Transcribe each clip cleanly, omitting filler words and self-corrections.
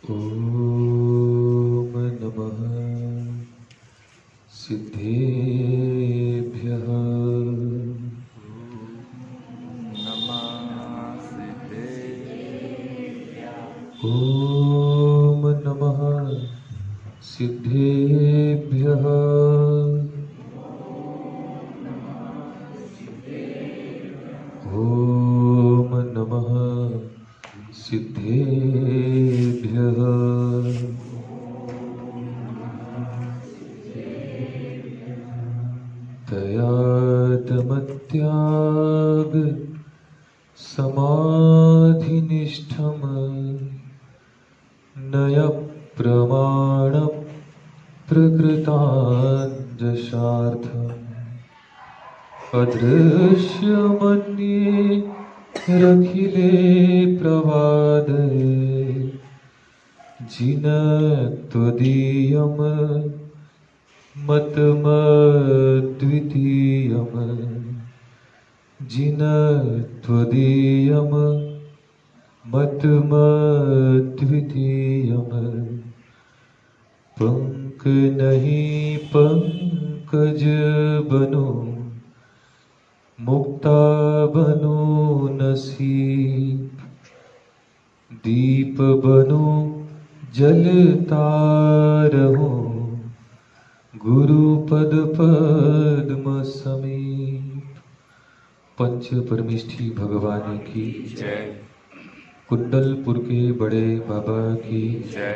ॐ नमः सिद्धेभ्यः। ॐ नमः सिद्धेभ्यः। ॐ नमः सिद्धेभ्यः। दयादमत्याग समाधिनिष्ठम् नयप्रमाण प्रकृताञ्जशार्थम् अदृश्यमन्ये रखिले प्रवादे जिनत्वदीयम् मतमद्वितीयम् जिनत्वदीयम् मतमद्वितीयम् पंक नहीं पंकज बनो मुक्ता बनो नसीब दीप बनो जलता रहो गुरु पद पद्म समीप। पंच परमेष्ठी भगवान की जय। कुंडलपुर के बड़े बाबा की जय।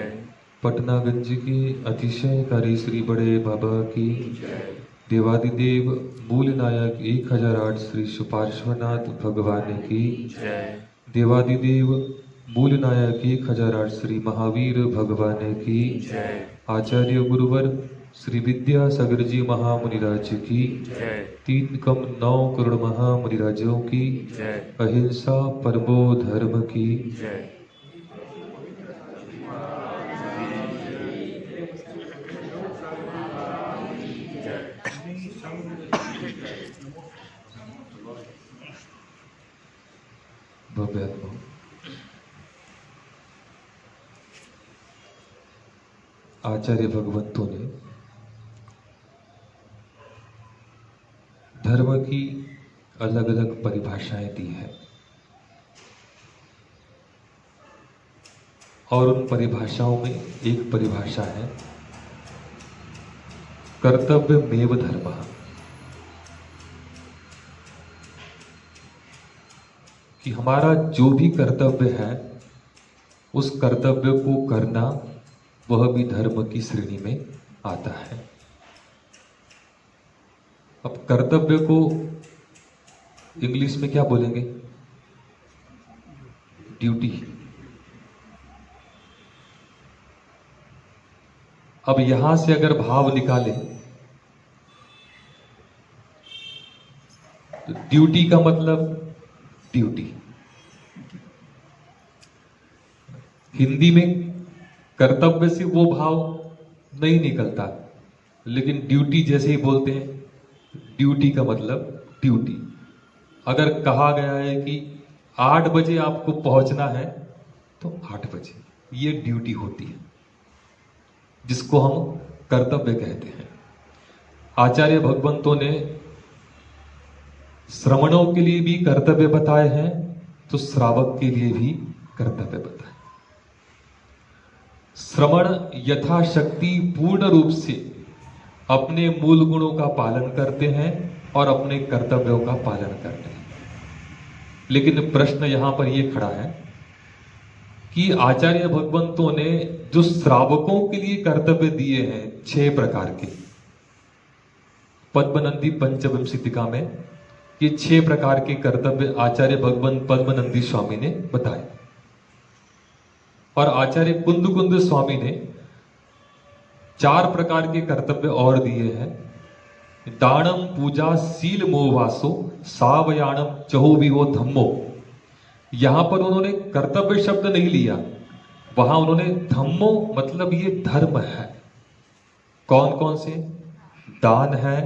पटनागंज के अतिशयकारी श्री बड़े बाबा की जय। देवादिदेव मूल नायक 1008 श्री सुपार्श्वनाथ भगवान की जय। देवादिदेव मूल नायक 1008 श्री महावीर भगवान की जय। आचार्य गुरुवर श्री विद्यासागर जी महामुनिराज की जय। 3,9 करोड़ महामुनिराजों की जय। अहिंसा परमो धर्म की जय। भव्यात्मा आचार्य भगवंतों ने धर्म की अलग अलग परिभाषाएं दी है और उन परिभाषाओं में एक परिभाषा है कर्तव्यमेव धर्मः। कि हमारा जो भी कर्तव्य है उस कर्तव्य को करना वह भी धर्म की श्रेणी में आता है। अब कर्तव्य को इंग्लिश में क्या बोलेंगे? ड्यूटी। अब यहां से अगर भाव निकालें तो ड्यूटी का मतलब ड्यूटी। हिंदी में कर्तव्य से वो भाव नहीं निकलता, लेकिन ड्यूटी जैसे ही बोलते हैं ड्यूटी का मतलब ड्यूटी। अगर कहा गया है कि 8 बजे आपको पहुंचना है तो 8 बजे, ये ड्यूटी होती है जिसको हम कर्तव्य कहते हैं। आचार्य भगवंतों ने श्रमणों के लिए भी कर्तव्य बताए हैं तो श्रावक के लिए भी कर्तव्य बताए। श्रमण यथाशक्ति पूर्ण रूप से अपने मूल गुणों का पालन करते हैं और अपने कर्तव्यों का पालन करते हैं। लेकिन प्रश्न यहां पर यह खड़ा है कि आचार्य भगवंतों ने जो श्रावकों के लिए कर्तव्य दिए हैं 6 प्रकार के, पद्मनंदी पंचविंशतिका में ये 6 प्रकार के कर्तव्य आचार्य भगवंत पद्मनंदी स्वामी ने बताए और आचार्य कुंद स्वामी ने 4 प्रकार के कर्तव्य और दिए हैं। दानम पूजा सील मोहवासो सावयानम चहुविहो धम्मो। यहां पर उन्होंने कर्तव्य शब्द नहीं लिया, वहां उन्होंने धम्मो मतलब ये धर्म है। कौन कौन से? दान है,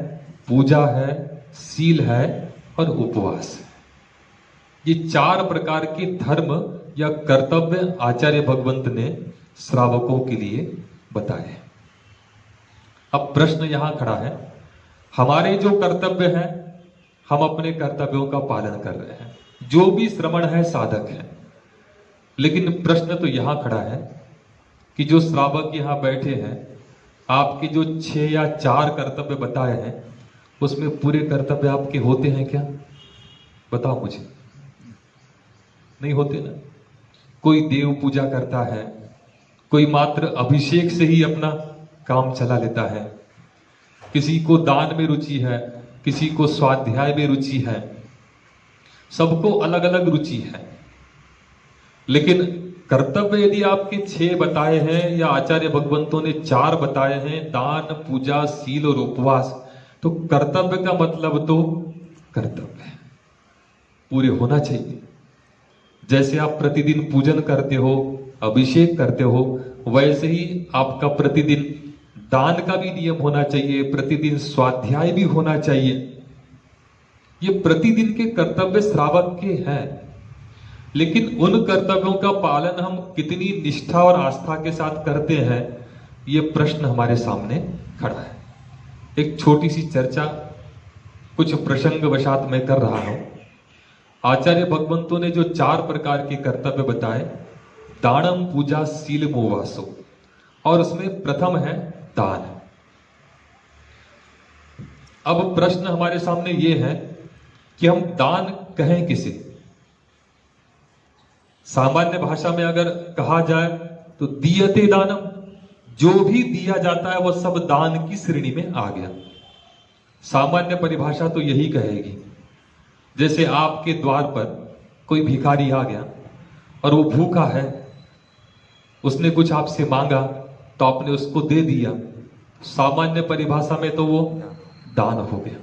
पूजा है, सील है और उपवास है। ये 4 प्रकार के धर्म या कर्तव्य आचार्य भगवंत ने श्रावकों के लिए बताए। अब प्रश्न यहां खड़ा है, हमारे जो कर्तव्य हैं हम अपने कर्तव्यों का पालन कर रहे हैं, जो भी श्रवण है साधक है, लेकिन प्रश्न तो यहां खड़ा है कि जो श्रावक यहां बैठे हैं, आपके जो 6 या 4 कर्तव्य बताए हैं उसमें पूरे कर्तव्य आपके होते हैं क्या? बताओ मुझे। नहीं होते ना। कोई देव पूजा करता है, कोई मात्र अभिषेक से ही अपना काम चला लेता है, किसी को दान में रुचि है, किसी को स्वाध्याय में रुचि है, सबको अलग अलग रुचि है। लेकिन कर्तव्य यदि आपके 6 बताए हैं या आचार्य भगवंतों ने 4 बताए हैं, दान, पूजा, सील और उपवास, तो कर्तव्य का मतलब तो कर्तव्य है, पूरे होना चाहिए। जैसे आप प्रतिदिन पूजन करते हो, अभिषेक करते हो, वैसे ही आपका प्रतिदिन दान का भी नियम होना चाहिए, प्रतिदिन स्वाध्याय भी होना चाहिए। ये प्रतिदिन के कर्तव्य श्रावक के हैं, लेकिन उन कर्तव्यों का पालन हम कितनी निष्ठा और आस्था के साथ करते हैं, ये प्रश्न हमारे सामने खड़ा है। एक छोटी सी चर्चा कुछ प्रसंग वशात मैं कर रहा हूं। आचार्य भगवंतों ने जो 4 प्रकार के कर्तव्य बताए, दानम, पूजा, सील, मोवासो, और उसमें प्रथम है दान। अब प्रश्न हमारे सामने ये है कि हम दान कहें किसे? सामान्य भाषा में अगर कहा जाए तो दीयते दानम, जो भी दिया जाता है वह सब दान की श्रेणी में आ गया। सामान्य परिभाषा तो यही कहेगी। जैसे आपके द्वार पर कोई भिखारी आ गया और वो भूखा है, उसने कुछ आपसे मांगा तो आपने उसको दे दिया, सामान्य परिभाषा में तो वो दान हो गया।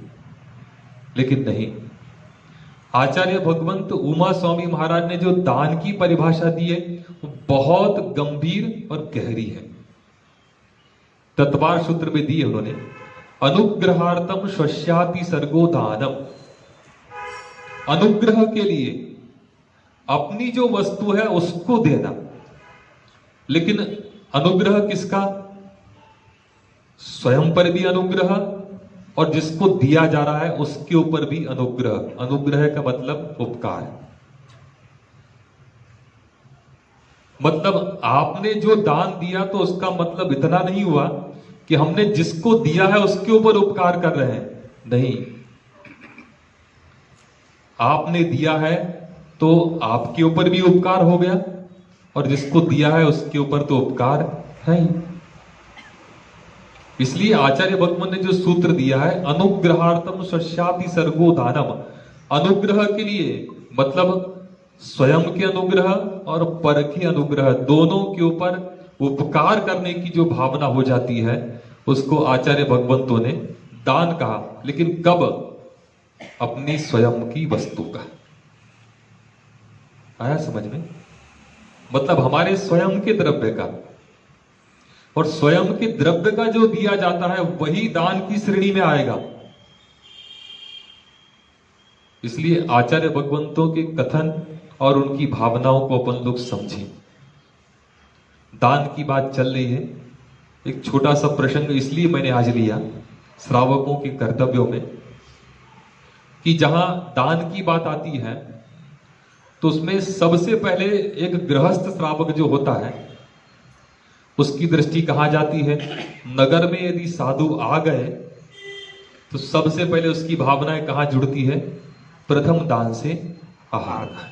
लेकिन नहीं, आचार्य भगवंत उमा स्वामी महाराज ने जो दान की परिभाषा दी है वो बहुत गंभीर और गहरी है। तत्वार सूत्र में दी है उन्होंने, अनुग्रहार्थम स्वस्याति सर्गो दानम। अनुग्रह के लिए अपनी जो वस्तु है उसको देना। लेकिन अनुग्रह किसका? स्वयं पर भी अनुग्रह और जिसको दिया जा रहा है उसके ऊपर भी अनुग्रह। अनुग्रह का मतलब उपकार। मतलब आपने जो दान दिया तो उसका मतलब इतना नहीं हुआ कि हमने जिसको दिया है उसके ऊपर उपकार कर रहे हैं। नहीं, आपने दिया है तो आपके ऊपर भी उपकार हो गया और जिसको दिया है उसके ऊपर तो उपकार है ही। इसलिए आचार्य भगवान ने जो सूत्र दिया है, अनुग्रहार्थम स्वस्याति सर्गो दानम, अनुग्रह के लिए मतलब स्वयं के अनुग्रह और पर के अनुग्रह, दोनों के ऊपर उपकार करने की जो भावना हो जाती है उसको आचार्य भगवंतों ने दान कहा। लेकिन कब? अपनी स्वयं की वस्तु का। आया समझ में? मतलब हमारे स्वयं के द्रव्य का, और स्वयं के द्रव्य का जो दिया जाता है वही दान की श्रेणी में आएगा। इसलिए आचार्य भगवंतों के कथन और उनकी भावनाओं को अपन लोग समझें। दान की बात चल रही है, एक छोटा सा प्रसंग इसलिए मैंने आज लिया श्रावकों के कर्तव्यों में, कि जहां दान की बात आती है तो उसमें सबसे पहले एक गृहस्थ श्रावक जो होता है उसकी दृष्टि कहां जाती है? नगर में यदि साधु आ गए तो सबसे पहले उसकी भावनाएं कहां जुड़ती है? प्रथम दान से आहार दान।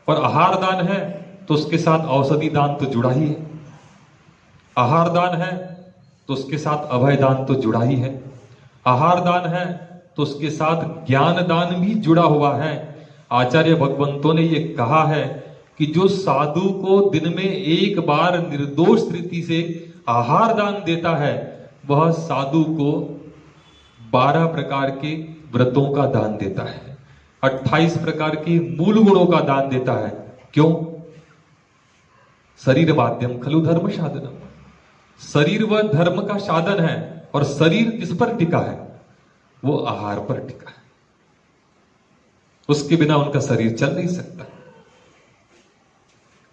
और आहार दान है तो उसके साथ औषधि दान तो जुड़ा ही है, आहार दान है तो उसके साथ अभय दान तो जुड़ा ही है, आहार दान है तो उसके साथ ज्ञान दान भी जुड़ा हुआ है। आचार्य भगवंतों ने यह कहा है कि जो साधु को दिन में एक बार निर्दोष रीति से आहार दान देता है वह साधु को 12 प्रकार के व्रतों का दान देता है, 28 प्रकार के मूल गुणों का दान देता है। क्यों? शरीर माध्यम खलु धर्म साधनम, शरीर व धर्म का साधन है। और शरीर किस पर टिका है? वो आहार पर टिका है, उसके बिना उनका शरीर चल नहीं सकता।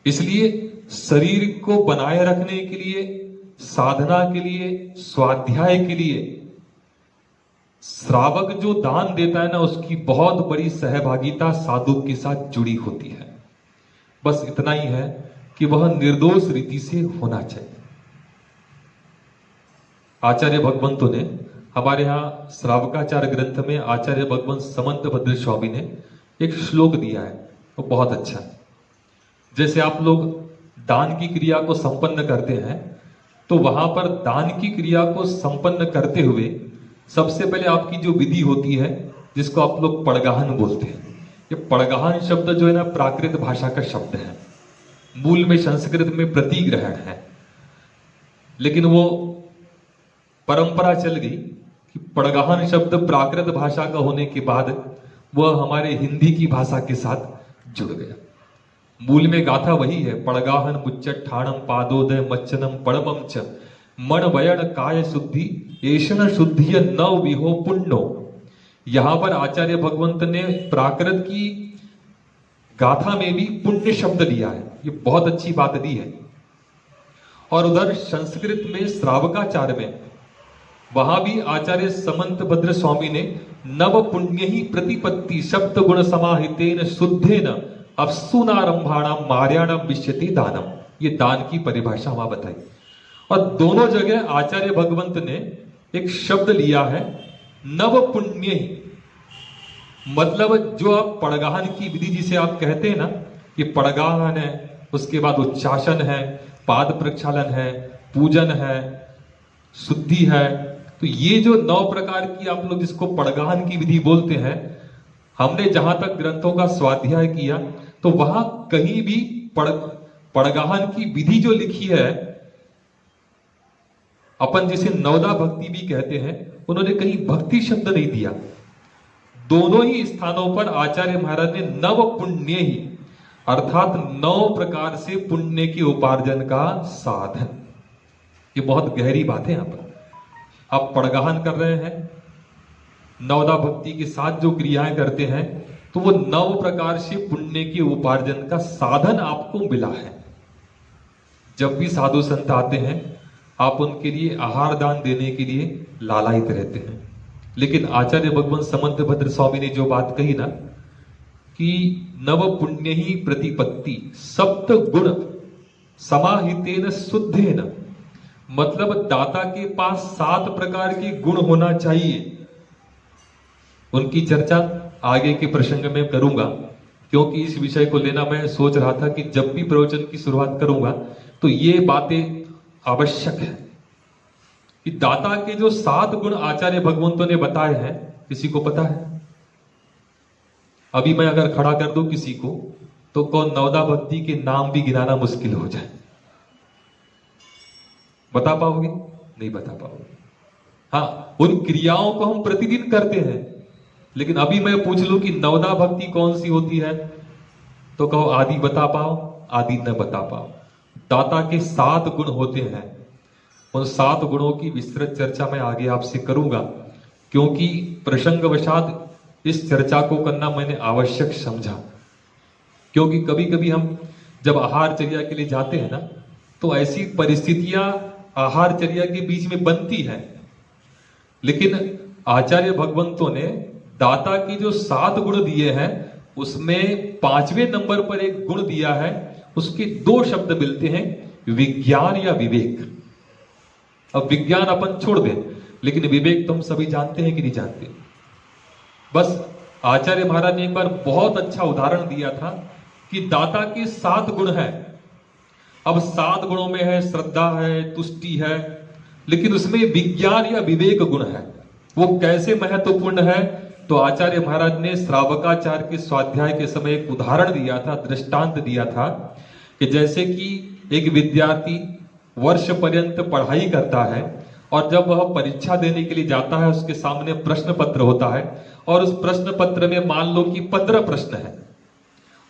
इसलिए शरीर को बनाए रखने के लिए, साधना के लिए, स्वाध्याय के लिए श्रावक जो दान देता है ना, उसकी बहुत बड़ी सहभागिता साधु के साथ जुड़ी होती है। बस इतना ही है कि वह निर्दोष रीति से होना चाहिए। आचार्य भगवंतों ने हमारे यहां श्रावकाचार ग्रंथ में आचार्य भगवंत समंत भद्र स्वामी ने एक श्लोक दिया है, वो बहुत अच्छा है। जैसे आप लोग दान की क्रिया को संपन्न करते हैं, तो वहां पर दान की क्रिया को संपन्न करते हुए सबसे पहले आपकी जो विधि होती है, जिसको आप लोग पड़गाहन बोलते हैं। ये पड़गाहन शब्द जो है ना, प्राकृत भाषा का शब्द है, मूल में संस्कृत में प्रतिग्रहण है, लेकिन वो परंपरा चल गई कि पड़गाहन शब्द प्राकृत भाषा का होने के बाद वह हमारे हिंदी की भाषा के साथ जुड़ गया। मूल में गाथा वही है, पड़गाहन मुच्चट्ठाणम पादोदय मच्चनम पड़मम च मन वयण काय शुद्धि एषण शुद्धिय न विहो पुण्यो। यहां पर आचार्य भगवंत ने प्राकृत की गाथा में भी पुण्य शब्द लिया है, ये बहुत अच्छी बात दी है। और उधर संस्कृत में श्रावकाचार में वहां भी आचार्य समंत भद्र स्वामी ने नव पुण्य ही प्रतिपत्ति शब्द गुण समाहितेन शुद्धेन अप्सुनारंभाणाम मार्याणाम विश्यति दानम, ये दान की परिभाषा वहां बताई। और दोनों जगह आचार्य भगवंत ने एक शब्द लिया है, नव पुण्य ही। मतलब जो आप पड़गाहन की विधि जिसे आप कहते हैं ना, ये पड़गाहन है, उसके बाद उच्चासन है, पाद प्रक्षालन है, पूजन है, शुद्धि है। तो ये जो 9 प्रकार की आप लोग जिसको पड़गाहन की विधि बोलते हैं, हमने जहां तक ग्रंथों का स्वाध्याय किया तो वहां कहीं भी पड़गाहन की विधि जो लिखी है, अपन जिसे नवदा भक्ति भी कहते हैं, उन्होंने कहीं भक्ति शब्द नहीं दिया। दोनों ही स्थानों पर आचार्य महाराज ने नव पुण्य ही, अर्थात 9 प्रकार से पुण्य के उपार्जन का साधन। ये बहुत गहरी बात है। यहां पर आप पड़गाहन कर रहे हैं, नवदा भक्ति के साथ जो क्रियाएं करते हैं, तो वो 9 प्रकार से पुण्य के उपार्जन का साधन आपको मिला है। जब भी साधु संत आते हैं, आप उनके लिए आहार दान देने के लिए लालायित रहते हैं। लेकिन आचार्य भगवंत समंत भद्र स्वामी ने जो बात कही ना, कि नव पुण्य ही प्रतिपत्ति सप्त गुण समाहितेन शुद्धेन, मतलब दाता के पास 7 प्रकार के गुण होना चाहिए। उनकी चर्चा आगे के प्रसंग में करूंगा, क्योंकि इस विषय को लेना मैं सोच रहा था कि जब भी प्रवचन की शुरुआत करूंगा तो ये बातें आवश्यक है कि दाता के जो 7 गुण आचार्य भगवंतों ने बताए हैं, किसी को पता है? अभी मैं अगर खड़ा कर दूं किसी को, तो कौन नवदा भक्ति के नाम भी गिनाना मुश्किल हो जाए। बता पाओगे? नहीं बता पाओगे। हाँ, उन क्रियाओं को हम प्रतिदिन करते हैं, लेकिन अभी मैं पूछ लूं कि नवदा भक्ति कौन सी होती है, तो कहो आदि बता पाओ, आदि न बता पाओ। दाता के 7 गुण होते हैं। उन 7 गुणों की विस्तृत चर्चा मैं आगे आपसे करूंगा, क्योंकि प्रसंगवशात इस चर्चा को करना मैंने आवश्यक समझा। क्योंकि कभी कभी हम जब आहारचर्या के लिए जाते हैं ना, तो ऐसी परिस्थितियां आहारचर्या के बीच में बनती हैं, लेकिन आचार्य भगवंतों ने दाता की जो 7 गुण दिए हैं, उसमें 5वें नंबर पर एक गुण दिया है। उसके 2 शब्द मिलते हैं, विज्ञान या विवेक। अब विज्ञान अपन छोड़ दें, लेकिन विवेक तो हम सभी जानते हैं कि नहीं जानते। बस आचार्य महाराज ने एक बार बहुत अच्छा उदाहरण दिया था कि दाता के 7 गुण हैं। अब 7 गुणों में है श्रद्धा है, तुष्टि है, लेकिन उसमें विज्ञान या विवेक गुण है। वो कैसे महत्वपूर्ण है, तो आचार्य महाराज ने श्रावकाचार के स्वाध्याय के समय एक उदाहरण दिया था, दृष्टांत दिया था कि जैसे कि एक विद्यार्थी वर्ष पर्यंत पढ़ाई करता है, और जब वह परीक्षा देने के लिए जाता है, उसके सामने प्रश्न पत्र होता है, और उस प्रश्न पत्र में मान लो कि 15 प्रश्न है,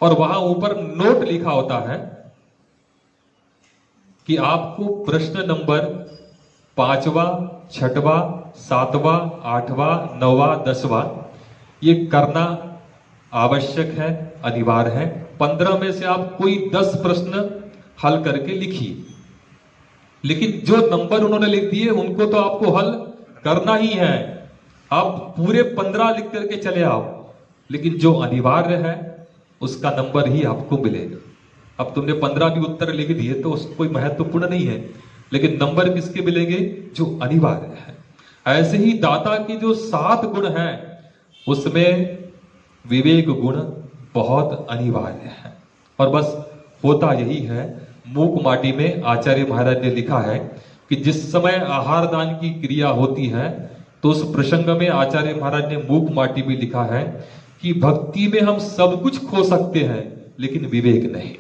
और वहां ऊपर नोट लिखा होता है कि आपको प्रश्न नंबर 5वां, 6वां, 7वां, 8वां, 9वां, 10वां ये करना आवश्यक है, अनिवार्य है। 15 में से आप कोई 10 प्रश्न हल करके लिखिए, लेकिन जो नंबर उन्होंने लिख दिए उनको तो आपको हल करना ही है। आप पूरे 15 लिख करके चले आओ, लेकिन जो अनिवार्य है उसका नंबर ही आपको मिलेगा। अब तुमने 15 भी उत्तर लिख दिए तो उसको कोई महत्वपूर्ण नहीं है, लेकिन नंबर किसके मिलेंगे? जो अनिवार्य है। ऐसे ही दाता के जो 7 गुण हैं उसमें विवेक गुण बहुत अनिवार्य है। और बस होता यही है, मूक माटी में आचार्य महाराज ने लिखा है कि जिस समय आहार दान की क्रिया होती है तो उस प्रसंग में आचार्य महाराज ने मूक माटी में लिखा है कि भक्ति में हम सब कुछ खो सकते हैं लेकिन विवेक नहीं।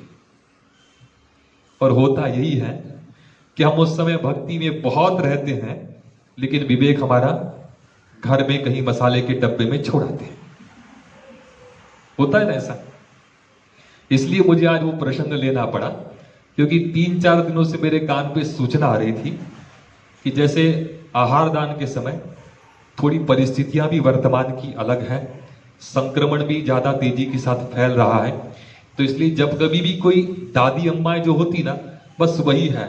और होता यही है कि हम उस समय भक्ति में बहुत रहते हैं लेकिन विवेक हमारा घर में कहीं मसाले के डब्बे में छोड़ाते हैं। होता है ना ऐसा? इसलिए मुझे आज वो प्रसंग लेना पड़ा, क्योंकि 3-4 दिनों से मेरे कान पे सूचना आ रही थी कि जैसे आहार दान के समय थोड़ी परिस्थितियां भी वर्तमान की अलग है, संक्रमण भी ज्यादा तेजी के साथ फैल रहा है। तो इसलिए जब कभी भी कोई दादी अम्माएं जो होती ना, बस वही है।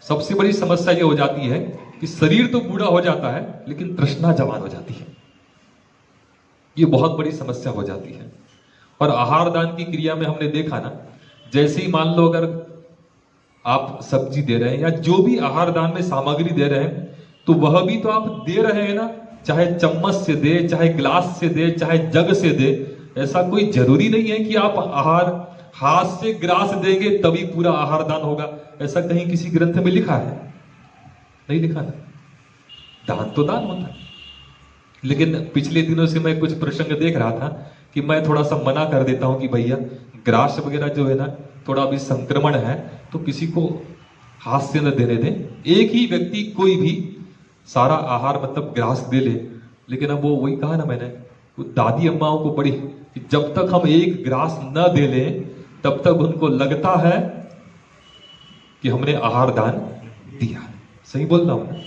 सबसे बड़ी समस्या ये हो जाती है कि शरीर तो बूढ़ा हो जाता है लेकिन तृष्णा जवान हो जाती है। ये बहुत बड़ी समस्या हो जाती है। और आहार दान की क्रिया में हमने देखा ना, जैसे ही मान लो अगर आप सब्जी दे रहे हैं या जो भी आहार दान में सामग्री दे रहे हैं, तो वह भी तो आप दे रहे हैं ना, चाहे चम्मच से दे, चाहे गिलास से दे, चाहे जग से दे। ऐसा कोई जरूरी नहीं है कि आप आहार हाथ से गिलास देंगे तभी पूरा आहार दान होगा। ऐसा कहीं किसी ग्रंथ में लिखा है? नहीं लिखा ना। दान तो दान होता है। लेकिन पिछले दिनों से मैं कुछ प्रसंग देख रहा था कि मैं थोड़ा सा मना कर देता हूं कि भैया ग्रास वगैरह जो है ना, थोड़ा अभी संक्रमण है तो किसी को हाथ से न देने दें। एक ही व्यक्ति कोई भी सारा आहार मतलब ग्रास दे ले। लेकिन अब वो वही कहा ना मैंने, वो दादी अम्माओं को बड़ी कि जब तक हम एक ग्रास न दे ले तब तक उनको लगता है कि हमने आहार दान दिया। सही बोल रहा हूं ना?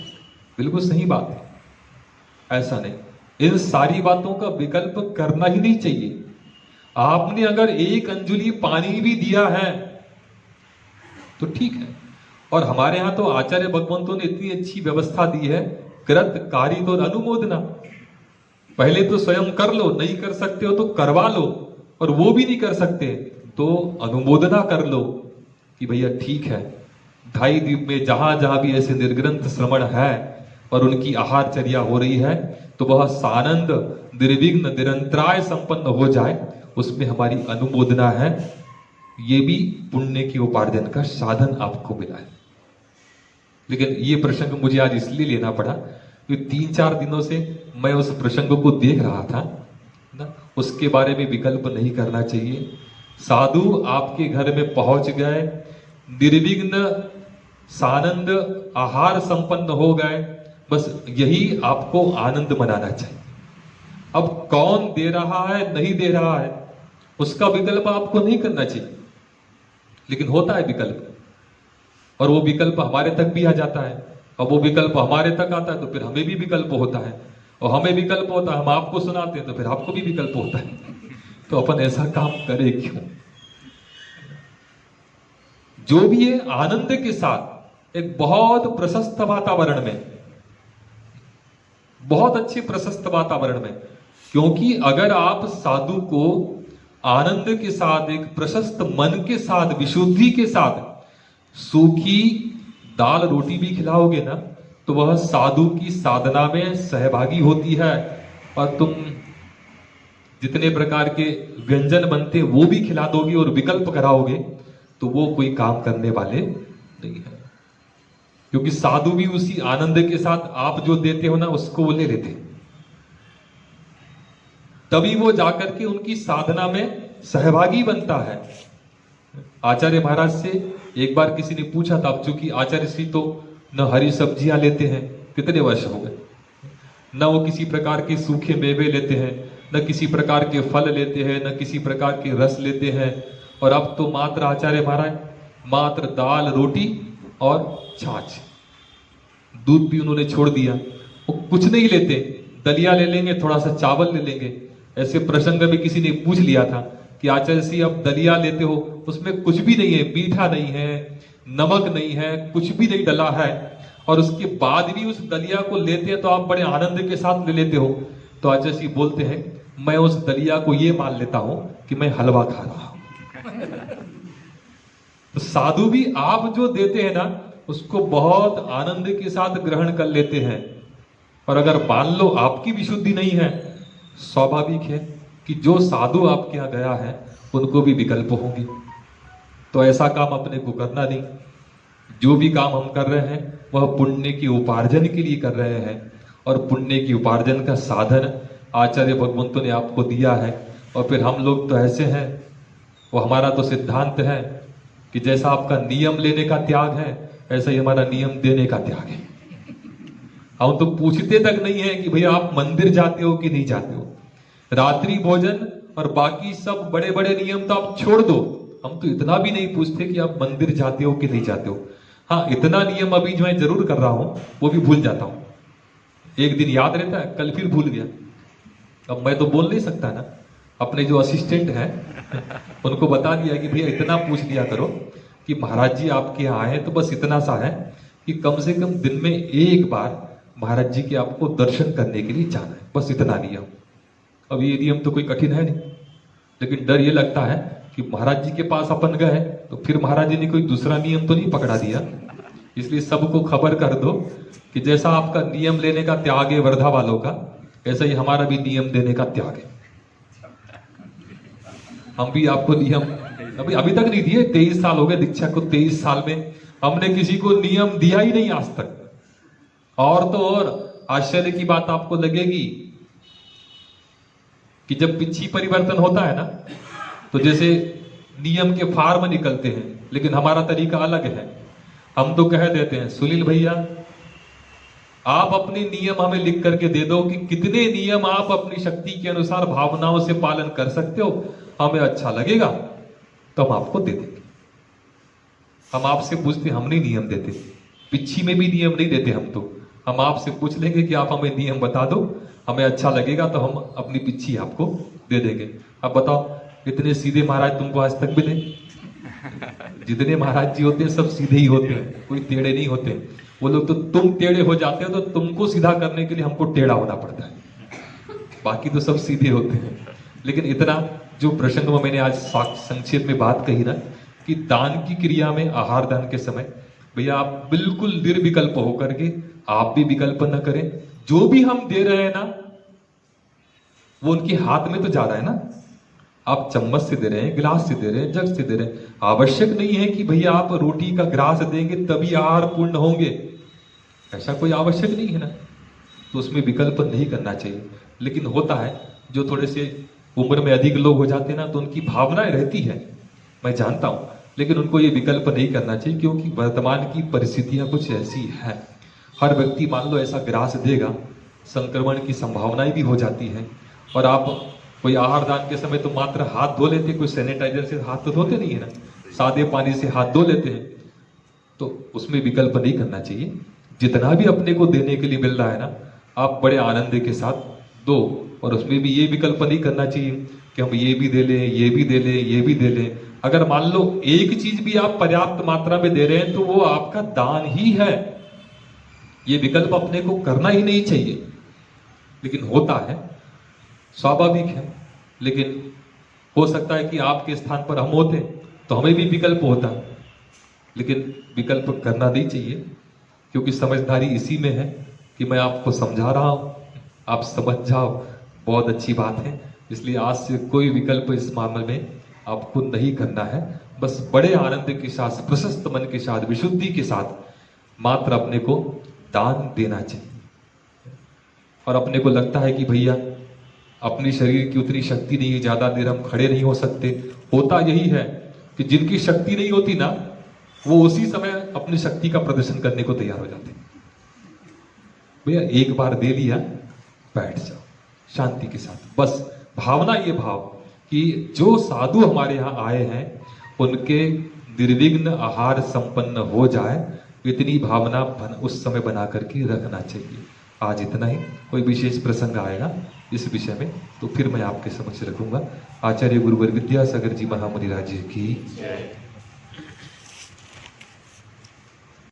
बिल्कुल सही बात है। ऐसा नहीं, इन सारी बातों का विकल्प करना ही नहीं चाहिए। आपने अगर एक अंजुली पानी भी दिया है तो ठीक है। और हमारे यहां तो आचार्य भगवंतों ने इतनी अच्छी व्यवस्था दी है, कृत कारित और अनुमोदना। पहले तो स्वयं कर लो, नहीं कर सकते हो तो करवा लो, और वो भी नहीं कर सकते तो अनुमोदना कर लो कि भैया ठीक है। 2.5 द्वीप में जहां जहां भी ऐसे निर्ग्रंथ श्रवण है और उनकी आहारचर्या हो रही है तो वह सानंद निर्विघ्न निरंतराय संपन्न हो जाए, उसमें हमारी अनुमोदना है। ये भी पुण्य की उपार्जन का साधन आपको मिला है। लेकिन ये प्रसंग मुझे आज इसलिए लेना पड़ा कि 3-4 दिनों से मैं उस प्रसंग को देख रहा था ना, उसके बारे में विकल्प नहीं करना चाहिए। साधु आपके घर में पहुंच गए, निर्विघ्न सानंद आहार संपन्न हो गए, बस यही आपको आनंद मनाना चाहिए। अब कौन दे रहा है नहीं दे रहा है उसका विकल्प आपको नहीं करना चाहिए, लेकिन होता है विकल्प, और वो विकल्प हमारे तक भी आ जाता है। और वो विकल्प हमारे तक आता है तो फिर हमें भी विकल्प होता है, और हमें विकल्प होता है, हम आपको सुनाते हैं तो फिर आपको भी विकल्प होता है। तो अपन ऐसा काम करें क्यों? जो भी है आनंद के साथ एक बहुत प्रशस्त वातावरण में, बहुत अच्छे प्रशस्त वातावरण में, क्योंकि अगर आप साधु को आनंद के साथ, एक प्रशस्त मन के साथ, विशुद्धि के साथ सूखी दाल रोटी भी खिलाओगे ना, तो वह साधु की साधना में सहभागी होती है। और तुम जितने प्रकार के व्यंजन बनते वो भी खिला दोगे और विकल्प कराओगे तो वो कोई काम करने वाले नहीं है। क्योंकि साधु भी उसी आनंद के साथ आप जो देते हो ना उसको वो ले लेते, तभी वो जाकर के उनकी साधना में सहभागी बनता है। आचार्य महाराज से एक बार किसी ने पूछा था, चूंकि आचार्य श्री तो न हरी सब्जियां लेते हैं, कितने वर्ष हो गए, न वो किसी प्रकार के सूखे मेवे लेते हैं, न किसी प्रकार के फल लेते हैं, न किसी प्रकार के रस लेते हैं। और अब तो मात्र आचार्य महाराज मात्र दाल रोटी और छाछ, दूध भी उन्होंने छोड़ दिया। वो कुछ नहीं लेते, दलिया ले लेंगे, थोड़ा सा चावल ले लेंगे, ऐसे प्रसंग में किसी ने पूछ लिया था कि आचार्य जी अब दलिया लेते हो, उसमें कुछ भी नहीं है, मीठा नहीं है, नमक नहीं है, कुछ भी नहीं डला है, और उसके बाद भी उस दलिया को लेते हैं तो आप बड़े आनंद के साथ ले लेते हो। तो आचार्य जी बोलते हैं, मैं उस दलिया को ये मान लेता हूं कि मैं हलवा खा रहा हूं। तो साधु भी आप जो देते हैं ना उसको बहुत आनंद के साथ ग्रहण कर लेते हैं। और अगर मान लो आपकी विशुद्धि नहीं है, स्वाभाविक है कि जो साधु आपके यहां गया है उनको भी विकल्प होंगे। तो ऐसा काम अपने को करना नहीं। जो भी काम हम कर रहे हैं वह पुण्य की उपार्जन के लिए कर रहे हैं, और पुण्य की उपार्जन का साधन आचार्य भगवंतों ने आपको दिया है। और फिर हम लोग तो ऐसे हैं, वो हमारा तो सिद्धांत है कि जैसा आपका नियम लेने का त्याग है ऐसा ही हमारा नियम देने का त्याग है। हम तो पूछते तक नहीं है कि भैया आप मंदिर जाते हो कि नहीं जाते हो, रात्रि भोजन और बाकी सब बड़े बड़े नियम तो आप छोड़ दो, हम तो इतना भी नहीं पूछते कि आप मंदिर जाते हो कि नहीं जाते हो। हाँ, इतना नियम अभी जो मैं जरूर कर रहा हूं वो भी भूल जाता हूं। एक दिन याद रहता है, कल फिर भूल गया। अब मैं तो बोल नहीं सकता ना, अपने जो असिस्टेंट हैं उनको बता दिया कि भैया इतना पूछ लिया करो कि महाराज जी आपके यहाँ आए तो बस इतना सा है कि कम से कम दिन में एक बार महाराज जी के आपको दर्शन करने के लिए जाना है, बस इतना नियम। अब ये नियम तो कोई कठिन है नहीं, लेकिन डर ये लगता है कि महाराज जी के पास अपन गए तो फिर महाराज जी ने कोई दूसरा नियम तो नहीं पकड़ा दिया। इसलिए सबको खबर कर दो कि जैसा आपका नियम लेने का त्याग है वर्धा वालों का, ऐसा ही हमारा भी नियम देने का त्याग है। हम भी आपको नियम अभी तक नहीं दिए। 23 साल हो गए दीक्षा को, 23 साल में हमने किसी को नियम दिया ही नहीं आज तक। और तो और आश्चर्य की बात आपको लगेगी कि जब पिछी परिवर्तन होता है ना, तो जैसे नियम के फार्म निकलते हैं, लेकिन हमारा तरीका अलग है। हम तो कह देते हैं, सुनील भैया आप अपने नियम हमें लिख करके दे दो कि कितने नियम आप अपनी शक्ति के अनुसार भावनाओं से पालन कर सकते हो, हमें अच्छा लगेगा तो हम आपको दे देंगे। हम आपसे पूछते, हम नहीं नियम देते, पिछी में भी नियम नहीं देते हम आपसे पूछ लेंगे कि आप हमें नियम बता दो, हमें अच्छा लगेगा तो हम अपनी पिछी आपको दे देंगे। अब बताओ, इतने सीधे महाराज तुमको आज तक मिले? जितने महाराज जी होते हैं सब सीधे ही होते हैं, कोई टेढ़े नहीं होते। वो लोग तो तुम टेढ़े हो जाते हो तो तुमको सीधा करने के लिए हमको टेढ़ा होना पड़ता है, बाकी तो सब सीधे होते हैं। लेकिन इतना जो प्रसंग में मैंने आज संक्षेप में बात कही ना कि दान की क्रिया में, आहार दान के समय भैया आप बिल्कुल निर्विकल्प होकर के आप भी विकल्प न करें। जो भी हम दे रहे हैं ना वो उनके हाथ में तो जा रहा है ना। आप चम्मच से दे रहे हैं, गिलास से दे रहे हैं, जग से दे रहे हैं। आवश्यक नहीं है कि भैया आप रोटी का ग्रास देंगे तभी आहार पूर्ण होंगे, ऐसा कोई आवश्यक नहीं है ना। तो उसमें विकल्प नहीं करना चाहिए। लेकिन होता है जो थोड़े से उम्र में अधिक लोग हो जाते हैं ना, तो उनकी भावनाएं रहती है, मैं जानता हूं, लेकिन उनको ये विकल्प नहीं करना चाहिए, क्योंकि वर्तमान की परिस्थितियां कुछ ऐसी हैं। हर व्यक्ति मान लो ऐसा ग्रास देगा, संक्रमण की संभावनाएं भी हो जाती हैं। और आप कोई आहार दान के समय तो मात्र हाथ धो लेते, कोई सैनिटाइजर से हाथ तो धोते नहीं है ना, सादे पानी से हाथ धो लेते हैं। तो उसमें विकल्प नहीं करना चाहिए। जितना भी अपने को देने के लिए मिल रहा है ना, आप बड़े आनंद के साथ दो। और उसमें भी ये विकल्प नहीं करना चाहिए कि हम ये भी दे लें, ये भी दे लें, ये भी दे लें। अगर मान लो एक चीज भी आप पर्याप्त मात्रा में दे रहे हैं तो वो आपका दान ही है। ये विकल्प अपने को करना ही नहीं चाहिए, लेकिन होता है, स्वाभाविक है। लेकिन हो सकता है कि आपके स्थान पर हम होते तो हमें भी विकल्प होता, लेकिन विकल्प करना नहीं चाहिए, क्योंकि समझदारी इसी में है कि मैं आपको समझा रहा हूं, आप समझ जाओ, बहुत अच्छी बात है। इसलिए आज से कोई विकल्प इस मामले में आपको नहीं करना है। बस बड़े आनंद के साथ, प्रशस्त मन के साथ, विशुद्धि के साथ मात्र अपने को दान देना चाहिए। और अपने को लगता है कि भैया अपनी शरीर की उतनी शक्ति नहीं है, ज्यादा देर हम खड़े नहीं हो सकते। होता यही है कि जिनकी शक्ति नहीं होती ना, वो उसी समय अपनी शक्ति का प्रदर्शन करने को तैयार हो जाते। भैया एक बार दे लिया, बैठ जाओ शांति के साथ। बस भावना, ये भाव कि जो साधु हमारे यहाँ आए हैं उनके निर्विघ्न आहार संपन्न हो जाए, इतनी भावना उस समय बना करके रखना चाहिए। आज इतना ही। कोई विशेष प्रसंग आएगा इस विषय में, तो फिर मैं आपके समक्ष रखूंगा। आचार्य गुरुवर विद्यासागर जी महामुनि राज्य की जय।